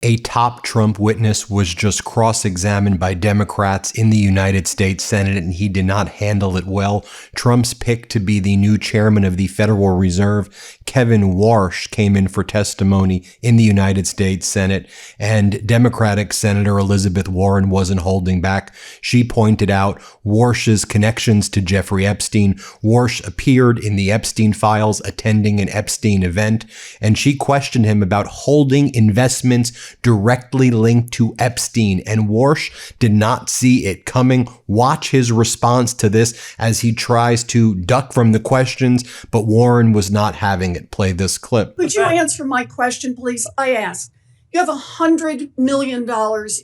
A top Trump witness was just cross-examined by Democrats in the United States Senate, and he did not handle it well. Trump's pick to be the new chairman of the Federal Reserve, Kevin Warsh, came in for testimony in the United States Senate, and Democratic Senator Elizabeth Warren wasn't holding back. She pointed out Warsh's connections to Jeffrey Epstein. Warsh appeared in the Epstein files, attending an Epstein event, and she questioned him about holding investments directly linked to Epstein, and Warsh did not see it coming. Watch his response to this as he tries to duck from the questions, but Warren was not having it. Play this clip. Could you answer my question, please? I asked. You have $100 million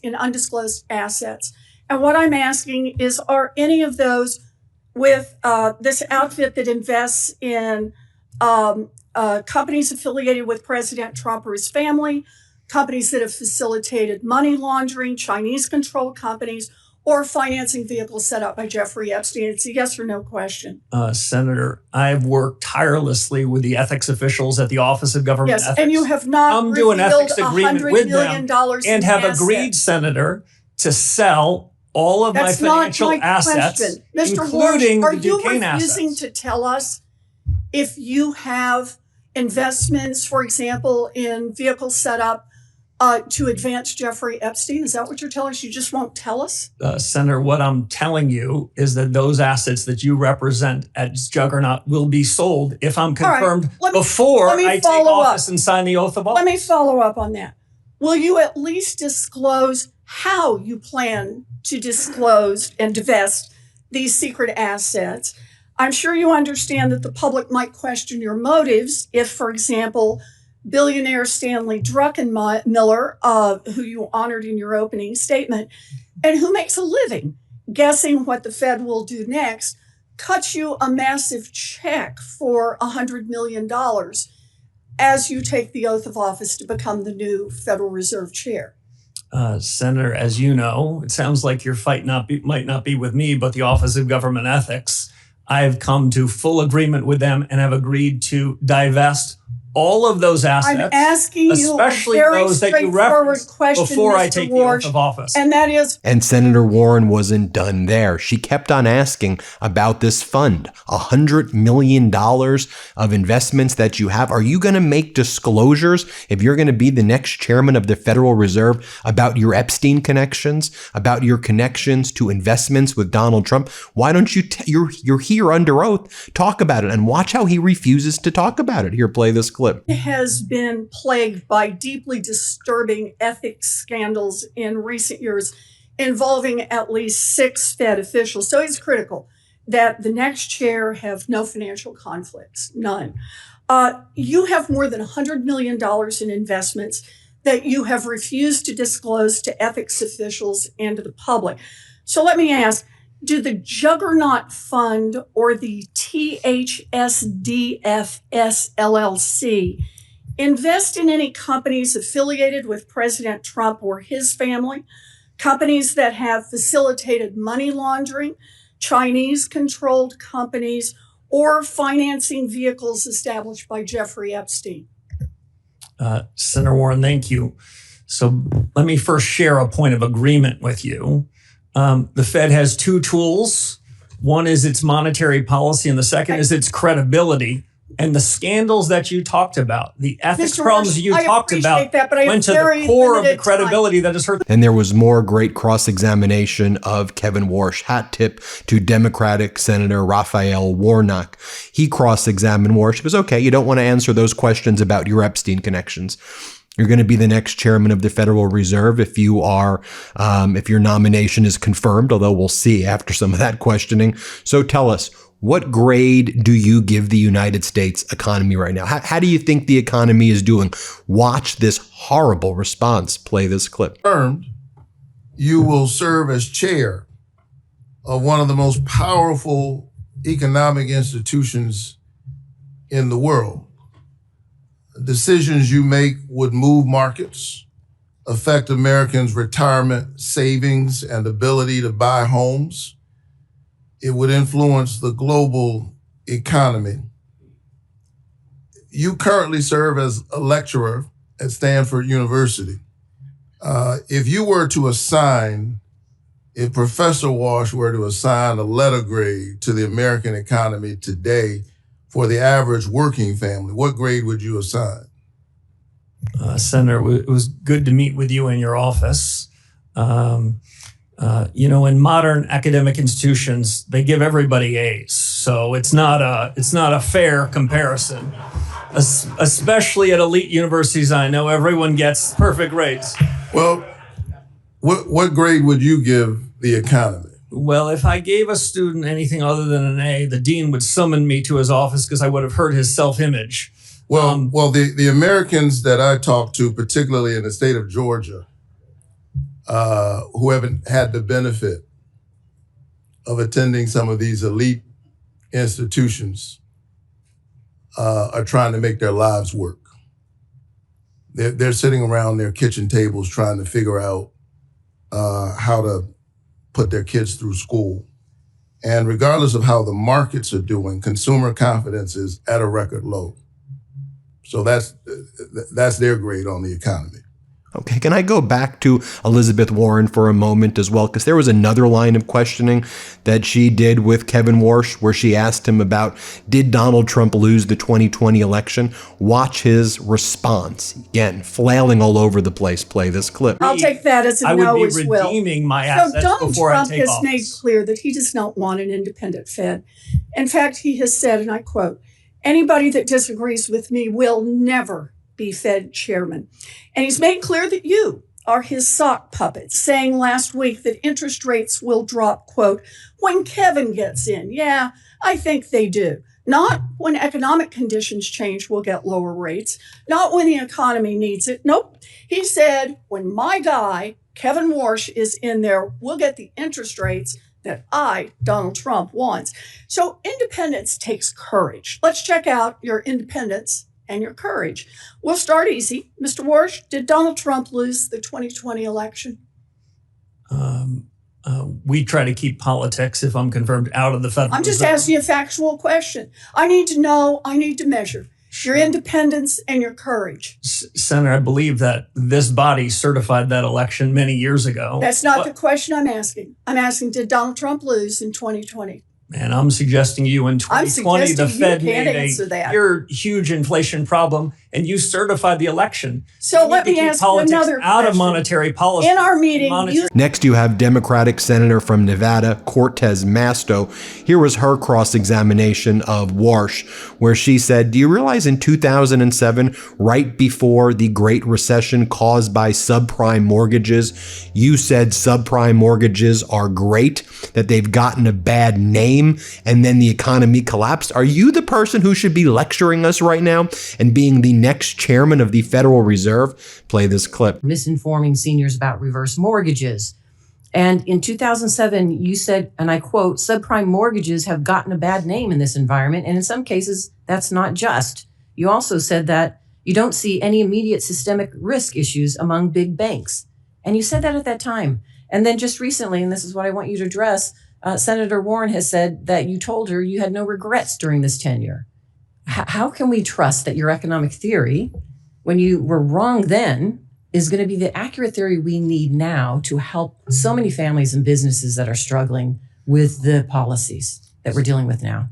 in undisclosed assets. And what I'm asking is, are any of those with this outfit that invests in companies affiliated with President Trump or his family, companies that have facilitated money laundering, Chinese-controlled companies, or financing vehicles set up by Jeffrey Epstein? It's a yes or no question. Senator, I've worked tirelessly with the ethics officials at the Office of Government Ethics. And you have not come to an ethics agreement with them and have assets. agreed, Senator, to sell all of That's my financial not my assets, question. Mr. including Warsh, the Duquesne are you refusing assets. to tell us if you have investments, for example, in vehicles set up to advance Jeffrey Epstein? Is that what you're telling us? You just won't tell us? Senator, what I'm telling you is that those assets that you represent at Juggernaut will be sold if I'm confirmed before I take office and sign the oath of office. Let me follow up on that. Will you at least disclose how you plan to disclose and divest these secret assets? I'm sure you understand that the public might question your motives if, for example, billionaire Stanley Druckenmiller, who you honored in your opening statement, and who makes a living guessing what the Fed will do next, cuts you a massive check for $100 million as you take the oath of office to become the new Federal Reserve Chair. Senator, as you know, it sounds like your fight might not be with me, but the Office of Government Ethics. I've come to full agreement with them and have agreed to divest all of those assets, I'm asking especially you a very those that you referenced before Mr. I take Warsh, the oath of office. and that is... And Senator Warren wasn't done there. She kept on asking about this fund, $100 million of investments that you have. Are you going to make disclosures if you're going to be the next chairman of the Federal Reserve about your Epstein connections, about your connections to investments with Donald Trump? Why don't you, you're here under oath, talk about it, and watch how he refuses to talk about it. Here, play this clip. Has been plagued by deeply disturbing ethics scandals in recent years involving at least 6 Fed officials. So it's critical that the next chair have no financial conflicts, none. You have more than $100 million in investments that you have refused to disclose to ethics officials and to the public. So let me ask, do the Juggernaut Fund or the THSDFS LLC invest in any companies affiliated with President Trump or his family, companies that have facilitated money laundering, Chinese-controlled companies, or financing vehicles established by Jeffrey Epstein? Senator Warren, thank you. So let me first share a point of agreement with you. The Fed has 2 tools. One is its monetary policy, and the second is its credibility. And the scandals that you talked about, the ethics problems you talked about, went to the core of the credibility that is hurt. And there was more great cross-examination of Kevin Warsh. Hat tip to Democratic Senator Raphael Warnock. He cross-examined Warsh. He goes, okay, you don't want to answer those questions about your Epstein connections. You're going to be the next chairman of the Federal Reserve if you are, if your nomination is confirmed, although we'll see after some of that questioning. So tell us, what grade do you give the United States economy right now? How do you think the economy is doing? Watch this horrible response. Play this clip. You will serve as chair of one of the most powerful economic institutions in the world. Decisions you make would move markets, affect Americans' retirement savings and ability to buy homes. It would influence the global economy. You currently serve as a lecturer at Stanford University. If Professor Warsh were to assign a letter grade to the American economy today for the average working family, what grade would you assign? Senator, it was good to meet with you in your office. In modern academic institutions, they give everybody A's, so it's not a fair comparison. Especially at elite universities, I know everyone gets perfect grades. Well, what grade would you give the economy? Well, if I gave a student anything other than an A, the dean would summon me to his office because I would have hurt his self-image. Well, the Americans that I talk to, particularly in the state of Georgia, who haven't had the benefit of attending some of these elite institutions, are trying to make their lives work. They're sitting around their kitchen tables trying to figure out how to put their kids through school. And regardless of how the markets are doing, consumer confidence is at a record low. So that's their grade on the economy. Okay, can I go back to Elizabeth Warren for a moment as well? Because there was another line of questioning that she did with Kevin Warsh where she asked him about, did Donald Trump lose the 2020 election? Watch his response. Again, flailing all over the place. Play this clip. I'll take that as a no as well. I would be redeeming my assets Donald before Trump I take has office. made clear that he does not want an independent Fed. In fact, he has said, and I quote, "Anybody that disagrees with me will never be Fed chairman." And he's made clear that you are his sock puppets, saying last week that interest rates will drop, quote, when Kevin gets in. Yeah, I think they do. Not when economic conditions change, we'll get lower rates. Not when the economy needs it. Nope. He said, when my guy, Kevin Warsh, is in there, we'll get the interest rates that I, Donald Trump, wants. So independence takes courage. Let's check out your independence and your courage. We'll start easy. Mr. Warsh, did Donald Trump lose the 2020 election? We try to keep politics, if I'm confirmed, out of the Federal I'm just Reserve. asking you a factual question. I need to know, I need to measure your independence and your courage. Senator, I believe that this body certified that election many years ago. That's not the question I'm asking. I'm asking, did Donald Trump lose in 2020? And I'm suggesting you in 2020, the Fed made a huge inflation problem, and you certified the election. So let me ask you another question. Out of monetary policy. In our meeting, Next, you have Democratic Senator from Nevada, Cortez Masto. Here was her cross-examination of Warsh, where she said, do you realize in 2007, right before the Great Recession caused by subprime mortgages, you said subprime mortgages are great, that they've gotten a bad name, and then the economy collapsed? Are you the person who should be lecturing us right now and being the next chairman of the Federal Reserve? Play this clip. Misinforming seniors about reverse mortgages. And in 2007, you said, and I quote, subprime mortgages have gotten a bad name in this environment. And in some cases, that's not just. You also said that you don't see any immediate systemic risk issues among big banks. And you said that at that time. And then just recently, and this is what I want you to address, Senator Warren has said that you told her you had no regrets during this tenure. How can we trust that your economic theory, when you were wrong then, is going to be the accurate theory we need now to help so many families and businesses that are struggling with the policies that we're dealing with now?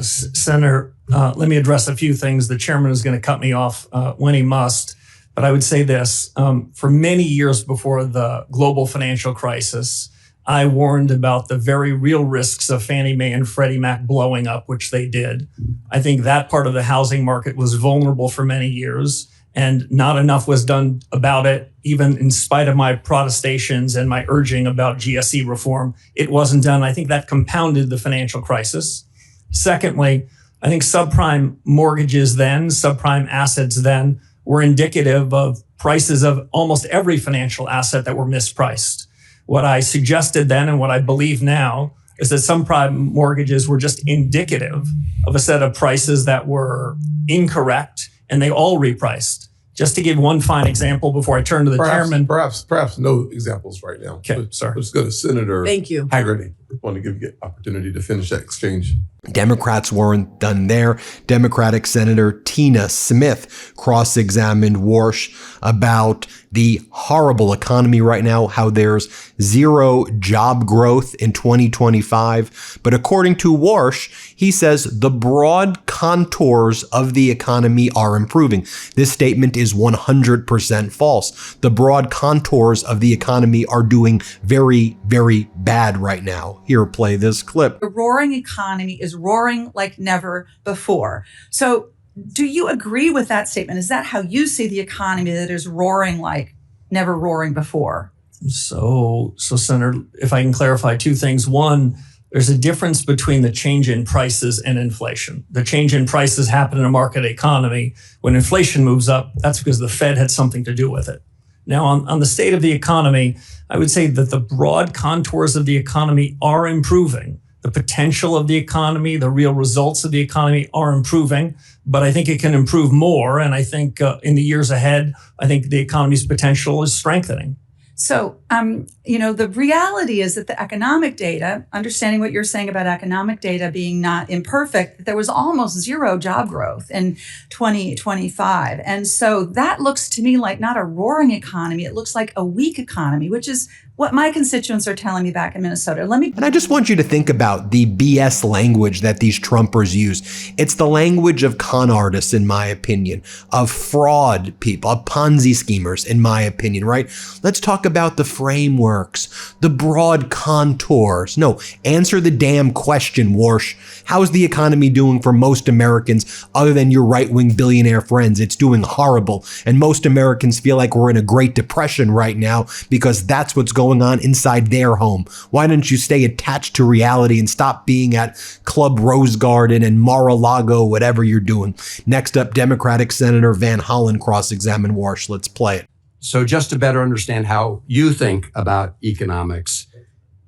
Senator, let me address a few things. The chairman is going to cut me off when he must. But I would say this, for many years before the global financial crisis, I warned about the very real risks of Fannie Mae and Freddie Mac blowing up, which they did. I think that part of the housing market was vulnerable for many years, and not enough was done about it, even in spite of my protestations and my urging about GSE reform. It wasn't done. I think that compounded the financial crisis. Secondly, I think subprime mortgages then, subprime assets then, were indicative of prices of almost every financial asset that were mispriced. What I suggested then and what I believe now is that subprime mortgages were just indicative of a set of prices that were incorrect, and they all repriced. Just to give one fine example before I turn to the chairman. Perhaps no examples right now. Okay, sorry. Let's go to Senator Thank you. Haggerty. want to give you the opportunity to finish that exchange. Democrats weren't done there. Democratic Senator Tina Smith cross-examined Warsh about the horrible economy right now, how there's zero job growth in 2025. But according to Warsh, he says the broad contours of the economy are improving. This statement is 100% false. The broad contours of the economy are doing very, very bad right now. Here, play this clip. The roaring economy is roaring like never before. So do you agree with that statement? Is that how you see the economy, that is roaring like never roaring before? So Senator, if I can clarify two things. One, there's a difference between the change in prices and inflation. The change in prices happen in a market economy. When inflation moves up, that's because the Fed had something to do with it. Now, on the state of the economy, I would say that the broad contours of the economy are improving. The potential of the economy, the real results of the economy are improving, but I think it can improve more. And I think in the years ahead, I think the economy's potential is strengthening. So, the reality is that the economic data, understanding what you're saying about economic data being not imperfect, there was almost zero job growth in 2025. And so that looks to me like not a roaring economy. It looks like a weak economy, which is what my constituents are telling me back in Minnesota. And I just want you to think about the BS language that these Trumpers use. It's the language of con artists, in my opinion, of fraud people, of Ponzi schemers, in my opinion, right? Let's talk about the frameworks, the broad contours. No, answer the damn question, Warsh. How's the economy doing for most Americans other than your right-wing billionaire friends? It's doing horrible. And most Americans feel like we're in a Great Depression right now because that's what's going on inside their home. Why don't you stay attached to reality and stop being at Club Rose Garden and Mar-a-Lago, whatever you're doing? Next up, Democratic Senator Van Hollen cross-examined Warsh. Let's play it. So just to better understand how you think about economics,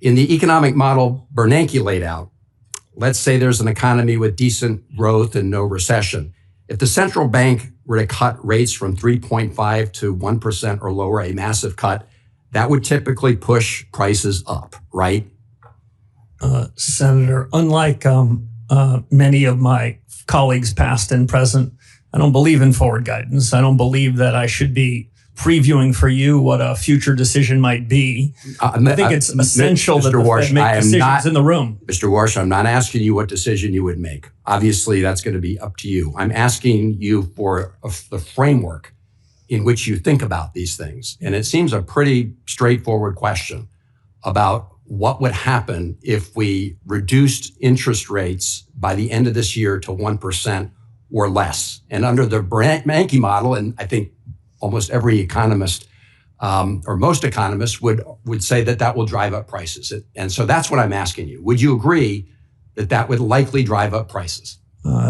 in the economic model Bernanke laid out, let's say there's an economy with decent growth and no recession. If the central bank were to cut rates from 3.5 to 1% or lower, a massive cut, that would typically push prices up, right? Senator, unlike many of my colleagues, past and present, I don't believe in forward guidance. I don't believe that I should be previewing for you what a future decision might be. I think it's essential that the Fed make decisions in the room. Mr. Warsh, I'm not asking you what decision you would make. Obviously, that's going to be up to you. I'm asking you for the framework in which you think about these things. And it seems a pretty straightforward question about what would happen if we reduced interest rates by the end of this year to 1% or less. And under the Bernanke model, and I think almost every economist or most economists would say that that will drive up prices. And so that's what I'm asking you. Would you agree that that would likely drive up prices?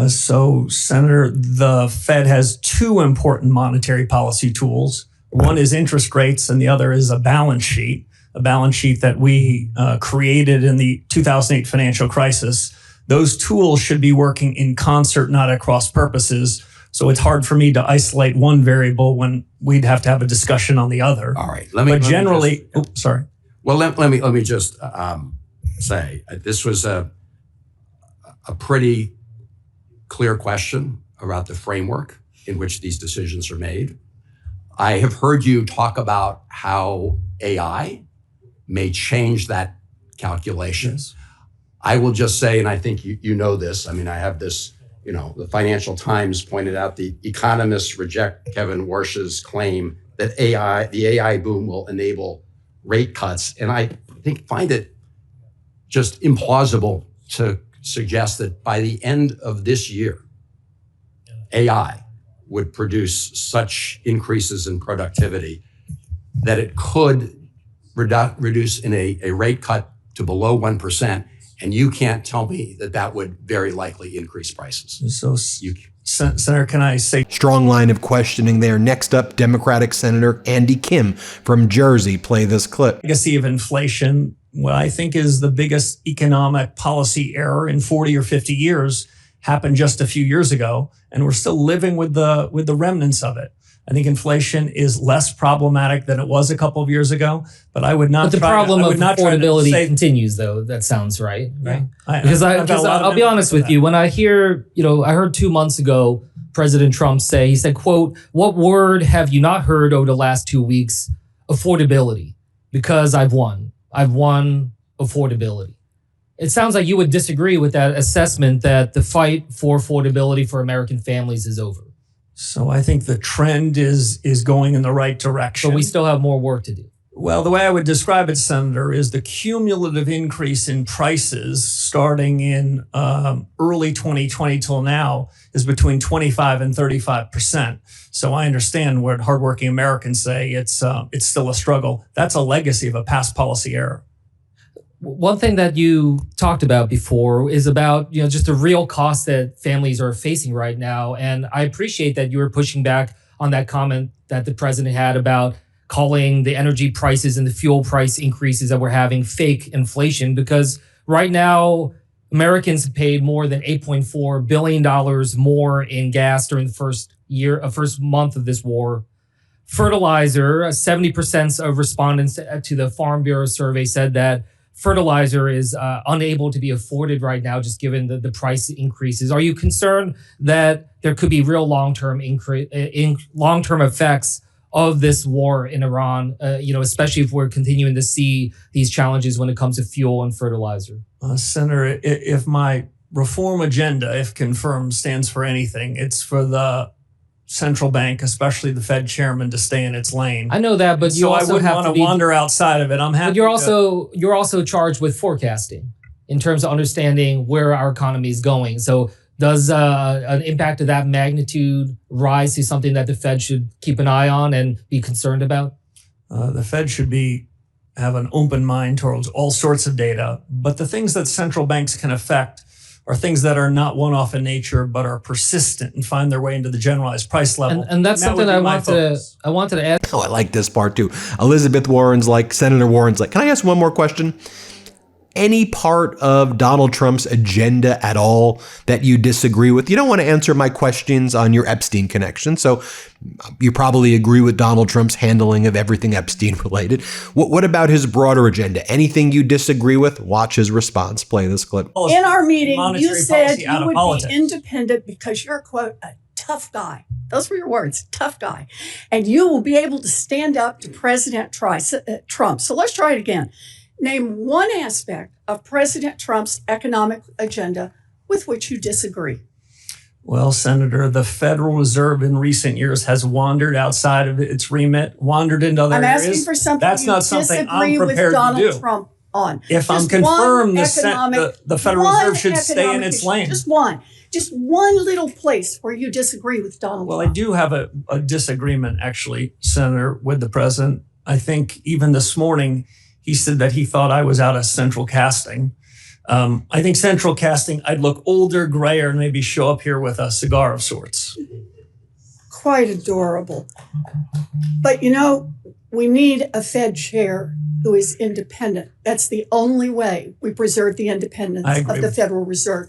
So, Senator, the Fed has two important monetary policy tools. One is interest rates, and the other is a balance sheet that we created in the 2008 financial crisis. Those tools should be working in concert, not at cross purposes. So it's hard for me to isolate one variable when we'd have to have a discussion on the other. All right. Well, let me just say this was a pretty clear question about the framework in which these decisions are made. I have heard you talk about how AI may change that calculation. Yes. I will just say, and I think you know this, I mean, I have this, the Financial Times pointed out the economists reject Kevin Warsh's claim that the AI boom will enable rate cuts. And I find it just implausible to suggest that by the end of this year, AI would produce such increases in productivity that it could reduce in a rate cut to below 1%. And you can't tell me that that would very likely increase prices. So, Senator, can I say? Strong line of questioning there. Next up, Democratic Senator Andy Kim from Jersey. Play this clip. Legacy of inflation, what I think is the biggest economic policy error in 40 or 50 years, happened just a few years ago, and we're still living with the remnants of it. I think inflation is less problematic than it was a couple of years ago, but I would not. But the problem of affordability continues, though. That sounds right, right? Because I'll be honest with you. When I hear, I heard 2 months ago President Trump say, he said, quote, "What word have you not heard over the last 2 weeks? Affordability, because I've won. I've won affordability." It sounds like you would disagree with that assessment that the fight for affordability for American families is over. So I think the trend is going in the right direction. But we still have more work to do. Well, the way I would describe it, Senator, is the cumulative increase in prices starting in early 2020 till now is between 25 and 35%. So I understand what hardworking Americans say. It's still a struggle. That's a legacy of a past policy error. One thing that you talked about before is about, just the real cost that families are facing right now. And I appreciate that you were pushing back on that comment that the president had about calling the energy prices and the fuel price increases that we're having fake inflation, because right now Americans have paid more than $8.4 billion more in gas during the first month of this war. Fertilizer, 70% of respondents to the Farm Bureau survey said that fertilizer is unable to be afforded right now, just given the price increases. Are you concerned that there could be real long-term effects of this war in Iran, especially if we're continuing to see these challenges when it comes to fuel and fertilizer? Senator, if my reform agenda, if confirmed, stands for anything, it's for the central bank, especially the Fed chairman, to stay in its lane. I know that, but you so also I wouldn't want to wander outside of it. I'm happy. But you're also charged with forecasting in terms of understanding where our economy is going. So does an impact of that magnitude rise to something that the Fed should keep an eye on and be concerned about? The Fed should have an open mind towards all sorts of data, but the things that central banks can affect are things that are not one-off in nature, but are persistent and find their way into the generalized price level. And that's something I wanted to add. Oh, I like this part too. Senator Warren's like, can I ask one more question? Any part of Donald Trump's agenda at all that you disagree with? You don't want to answer my questions on your Epstein connection, so you probably agree with Donald Trump's handling of everything Epstein related. What about his broader agenda? Anything you disagree with? Watch his response. Play this clip. In our meeting, you said you would politics. be independent because you're, quote, a tough guy. Those were your words, tough guy. And you will be able to stand up to President Trump. So let's try it again. Name one aspect of President Trump's economic agenda with which you disagree. Well, Senator, the Federal Reserve in recent years has wandered outside of its remit, wandered into other areas. I'm asking for something That's not something I'm disagree with prepared to Donald do. Trump on. If I'm confirmed, the Federal Reserve should stay in its lane. Just one little place where you disagree with Donald Trump. Well, I do have a disagreement, actually, Senator, with the president. I think even this morning, he said that he thought I was out of central casting. I think central casting, I'd look older, grayer, and maybe show up here with a cigar of sorts. Quite adorable. But we need a Fed chair who is independent. That's the only way we preserve the independence of the Federal Reserve.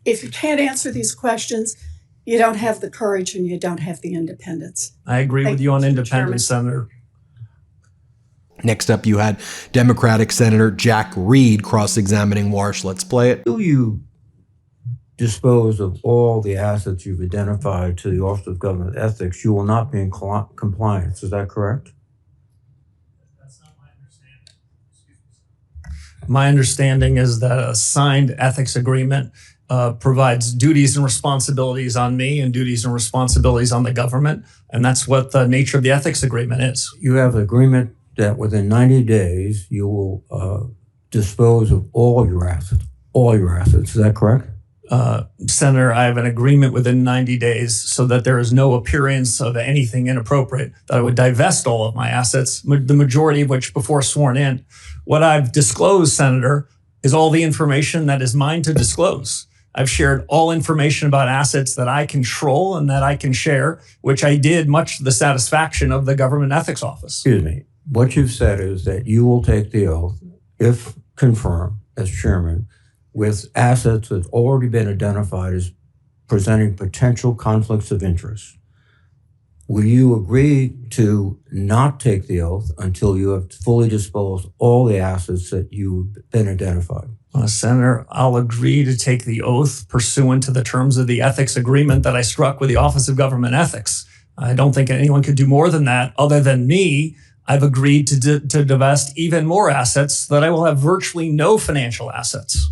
If you can't answer these questions, you don't have the courage and you don't have the independence. I agree with you on independence, Senator. Next up, you had Democratic Senator Jack Reed cross-examining Warsh. Let's play it. Do you dispose of all the assets you've identified to the Office of Government Ethics, you will not be in compliance. Is that correct? That's not my understanding. My understanding is that a signed ethics agreement provides duties and responsibilities on me and duties and responsibilities on the government. And that's what the nature of the ethics agreement is. You have an agreement that within 90 days, you will dispose of all your assets. Is that correct? Senator, I have an agreement within 90 days so that there is no appearance of anything inappropriate, that I would divest all of my assets, the majority of which before sworn in. What I've disclosed, Senator, is all the information that is mine to disclose. I've shared all information about assets that I control and that I can share, which I did much to the satisfaction of the Government Ethics Office. Excuse me. What you've said is that you will take the oath, if confirmed as chairman, with assets that have already been identified as presenting potential conflicts of interest. will you agree to not take the oath until you have fully disposed all the assets that you've been identified? Senator, I'll agree to take the oath pursuant to the terms of the ethics agreement that I struck with the Office of Government Ethics. I don't think anyone could do more than that other than me. I've agreed to divest even more assets so that I will have virtually no financial assets.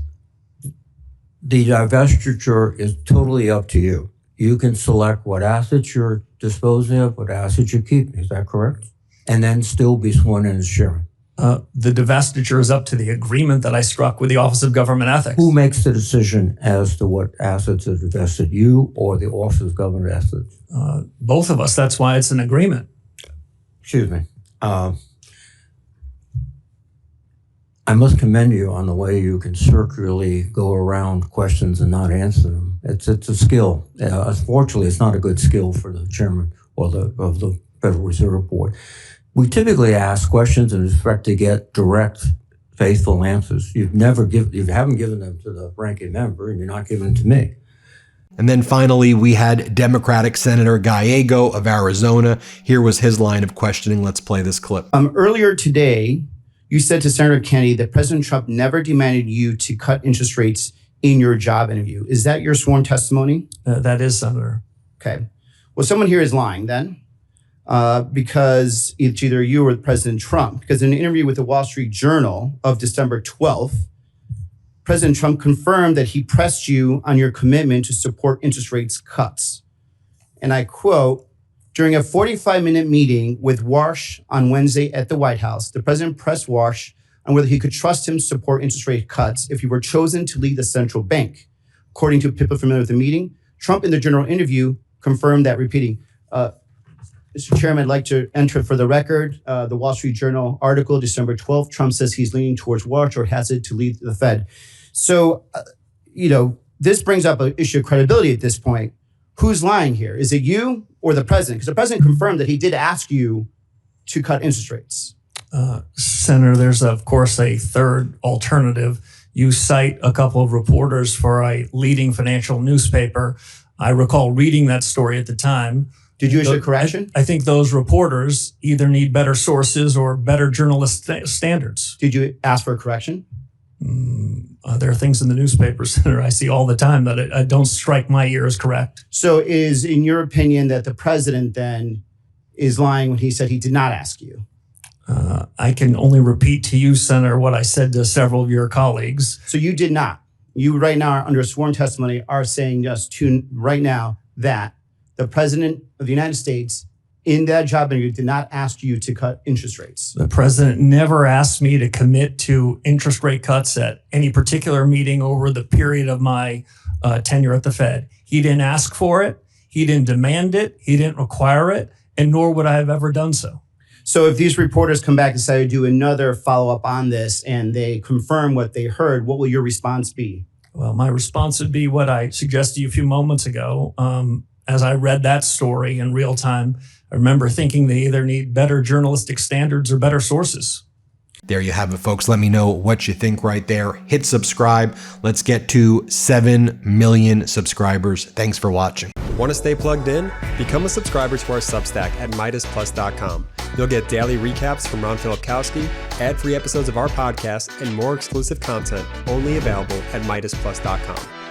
The divestiture is totally up to you. You can select what assets you're disposing of, what assets you keep. Is that correct? And then still be sworn in as chairman. The divestiture is up to the agreement that I struck with the Office of Government Ethics. Who makes the decision as to what assets are divested, you or the Office of Government Ethics? Both of us. That's why it's an agreement. Excuse me. I must commend you on the way you can circularly go around questions and not answer them. It's a skill. Unfortunately, it's not a good skill for the chairman or of the Federal Reserve Board. We typically ask questions and expect to get direct, faithful answers. You haven't given them to the ranking member, and you're not giving them to me. And then finally, we had Democratic Senator Gallego of Arizona. Here was his line of questioning. Let's play this clip. Earlier today, you said to Senator Kennedy that President Trump never demanded you to cut interest rates in your job interview. Is that your sworn testimony? That is, Senator. Okay. Well, someone here is lying then, because it's either you or President Trump. Because in an interview with the Wall Street Journal of December 12th, President Trump confirmed that he pressed you on your commitment to support interest rates cuts. And I quote, during a 45-minute meeting with Warsh on Wednesday at the White House, the president pressed Warsh on whether he could trust him to support interest rate cuts if he were chosen to lead the central bank. According to people familiar with the meeting, Trump in the general interview confirmed that, repeating, Mr. Chairman, I'd like to enter for the record the Wall Street Journal article, December 12th. Trump says he's leaning towards Warsh or has it to lead the Fed. So, this brings up an issue of credibility at this point. Who's lying here? Is it you or the president? Because the president confirmed that he did ask you to cut interest rates. Senator, there's, of course, a third alternative. You cite a couple of reporters for a leading financial newspaper. I recall reading that story at the time. Did you issue a correction? I think those reporters either need better sources or better journalist standards. Did you ask for a correction? There are things in the newspaper, Senator, I see all the time that don't strike my ear as correct. So is, in your opinion, that the president then is lying when he said he did not ask you? I can only repeat to you, Senator, what I said to several of your colleagues. So you did not. You right now, under sworn testimony, are saying just to right now that the president of the United States in that job interview did not ask you to cut interest rates. The president never asked me to commit to interest rate cuts at any particular meeting over the period of my tenure at the Fed. He didn't ask for it. He didn't demand it. He didn't require it. And nor would I have ever done so. So if these reporters come back and say to do another follow-up on this and they confirm what they heard, what will your response be? Well, my response would be what I suggested to you a few moments ago. As I read that story in real time, I remember thinking they either need better journalistic standards or better sources. There you have it, folks. Let me know what you think right there. Hit subscribe. Let's get to 7 million subscribers. Thanks for watching. Want to stay plugged in? Become a subscriber to our Substack at MeidasPlus.com. You'll get daily recaps from Ron Filipkowski, ad-free episodes of our podcast, and more exclusive content only available at MeidasPlus.com.